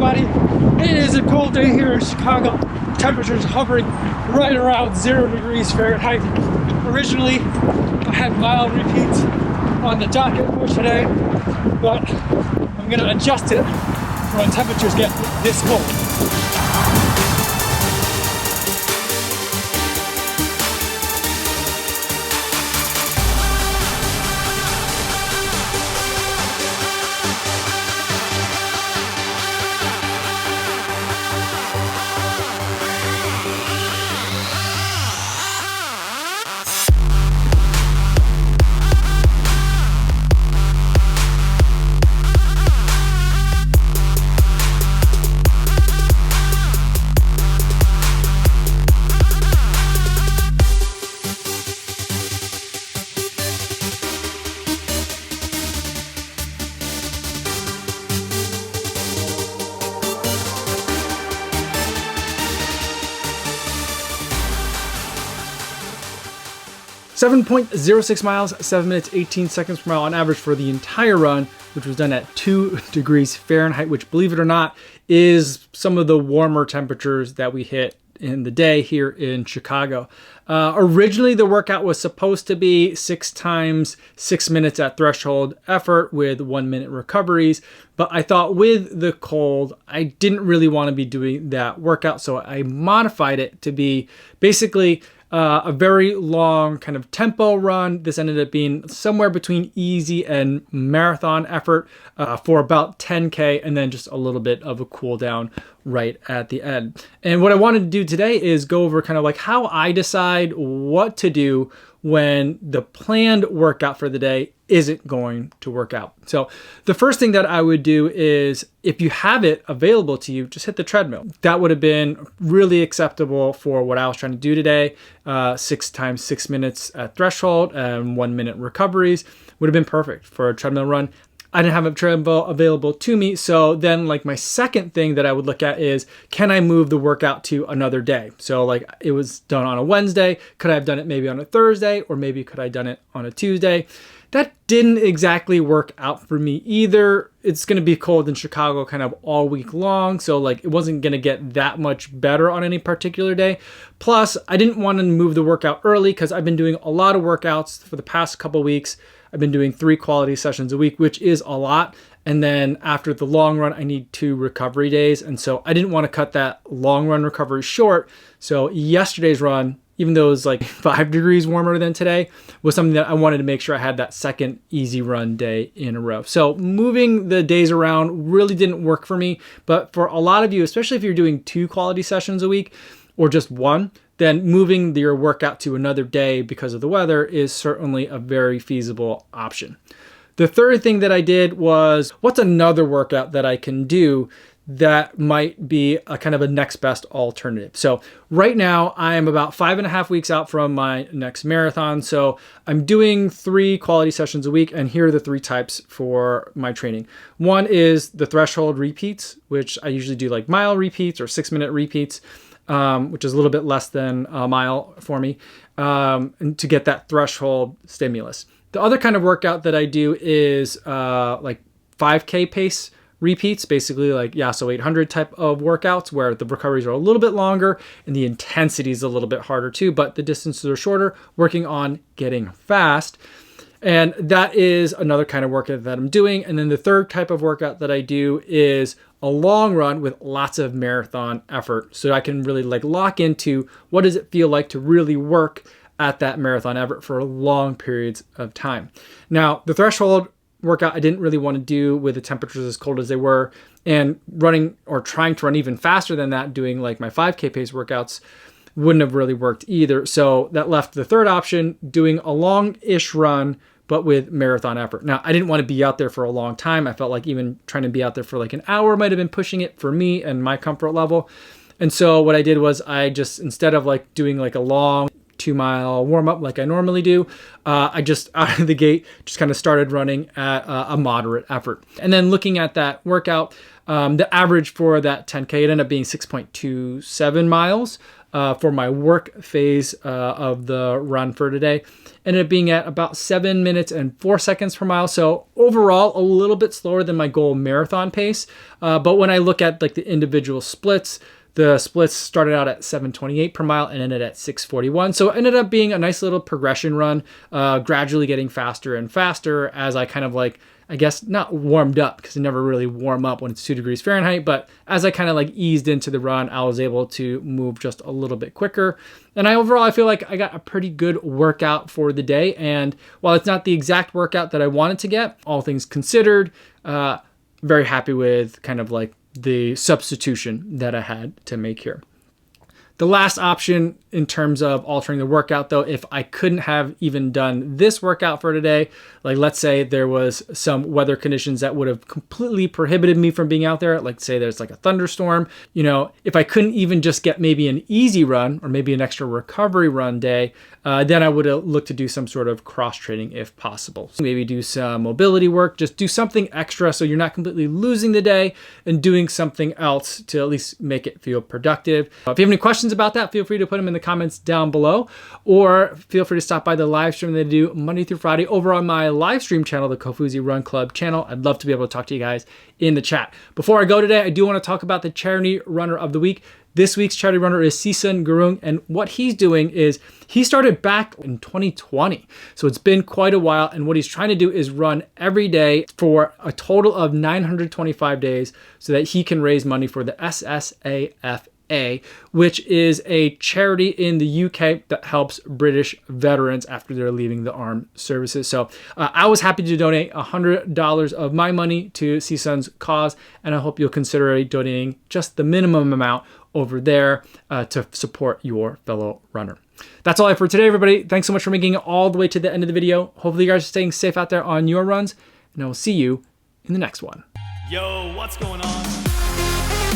everybody. It is a cold day here in Chicago. Temperatures hovering right around 0 degrees Fahrenheit. Originally, I had mile repeats on the docket for today, but I'm gonna adjust it when temperatures get this cold. .06 miles, 7 minutes, 18 seconds per mile on average for the entire run, which was done at 2 degrees Fahrenheit, which, believe it or not, is some of the warmer temperatures that we hit in the day here in Chicago. Originally, the workout was supposed to be 6 times 6 minutes at threshold effort with 1 minute recoveries. But I thought with the cold, I didn't really want to be doing that workout. So I modified it to be basically a very long kind of tempo run. This ended up being somewhere between easy and marathon effort for about 10K, and then just a little bit of a cool down right at the end. And what I wanted to do today is go over kind of like how I decide what to do when the planned workout for the day isn't going to work out. So the first thing that I would do is, if you have it available to you, just hit the treadmill. That would have been really acceptable for what I was trying to do today. 6 times 6 minutes at threshold and 1 minute recoveries would have been perfect for a treadmill run. I didn't have a treadmill available to me. So then like my second thing that I would look at is, can I move the workout to another day? So like it was done on a Wednesday. Could I have done it maybe on a Thursday, or maybe could I have done it on a Tuesday? That didn't exactly work out for me either. It's going to be cold in Chicago kind of all week long. So like it wasn't going to get that much better on any particular day. Plus I didn't want to move the workout early because I've been doing a lot of workouts for the past couple weeks. I've been doing 3 quality sessions a week, which is a lot. And then after the long run, I need 2 recovery days. And so I didn't want to cut that long run recovery short. So yesterday's run, even though it was like 5 degrees warmer than today, was something that I wanted to make sure I had that second easy run day in a row. So moving the days around really didn't work for me. But for a lot of you, especially if you're doing 2 quality sessions a week or just 1, then moving your workout to another day because of the weather is certainly a very feasible option. The third thing that I did was, what's another workout that I can do that might be a kind of a next best alternative? So right now I am about 5.5 weeks out from my next marathon. So I'm doing 3 quality sessions a week, and here are the 3 types for my training. One is the threshold repeats, which I usually do like mile repeats or 6 minute repeats. Which is a little bit less than a mile for me, and to get that threshold stimulus. The other kind of workout that I do is like 5K pace repeats, basically like Yosef 800 type of workouts where the recoveries are a little bit longer and the intensity is a little bit harder too, but the distances are shorter, working on getting fast. And that is another kind of workout that I'm doing. And then the third type of workout that I do is a long run with lots of marathon effort. So I can really like lock into what does it feel like to really work at that marathon effort for long periods of time. Now, the threshold workout I didn't really want to do with the temperatures as cold as they were, and running or trying to run even faster than that, doing like my 5K pace workouts, wouldn't have really worked either. So that left the third option, doing a long-ish run, but with marathon effort. Now, I didn't want to be out there for a long time. I felt like even trying to be out there for like an hour might have been pushing it for me and my comfort level. And so what I did was I just, instead of like doing like a long 2-mile warm up like I normally do. I just out of the gate just kind of started running at a moderate effort. And then looking at that workout, the average for that 10K, it ended up being 6.27 miles for my work phase of the run for today. Ended up being at about 7 minutes and 4 seconds per mile. So overall, a little bit slower than my goal marathon pace. But when I look at like the individual splits, the splits started out at 7:28 per mile and ended at 6:41. So it ended up being a nice little progression run, gradually getting faster and faster as I kind of like, I guess not warmed up, because I never really warm up when it's 2 degrees Fahrenheit, but as I kind of like eased into the run, I was able to move just a little bit quicker. And overall, I feel like I got a pretty good workout for the day. And while it's not the exact workout that I wanted to get, all things considered, very happy with kind of like the substitution that I had to make here. The last option in terms of altering the workout, though, if I couldn't have even done this workout for today, like let's say there was some weather conditions that would have completely prohibited me from being out there, like say there's like a thunderstorm, you know, if I couldn't even just get maybe an easy run or maybe an extra recovery run day, then I would look to do some sort of cross training if possible. So maybe do some mobility work, just do something extra so you're not completely losing the day and doing something else to at least make it feel productive. If you have any questions about that, feel free to put them in the comments down below, or feel free to stop by the live stream that I do Monday through Friday over on my live stream channel, the Kofuzi Run Club channel. I'd love to be able to talk to you guys in the chat. Before I go today, I do want to talk about the charity runner of the week. This week's charity runner is Sisun Gurung, and what he's doing is he started back in 2020. So it's been quite a while, and what he's trying to do is run every day for a total of 925 days so that he can raise money for the SSAFA, which is a charity in the UK that helps British veterans after they're leaving the armed services. So I was happy to donate $100 of my money to Sisun's cause, and I hope you'll consider donating just the minimum amount over there to support your fellow runner. That's all I have for today, everybody. Thanks so much for making it all the way to the end of the video. Hopefully you guys are staying safe out there on your runs, and I will see you in the next one. Yo, what's going on?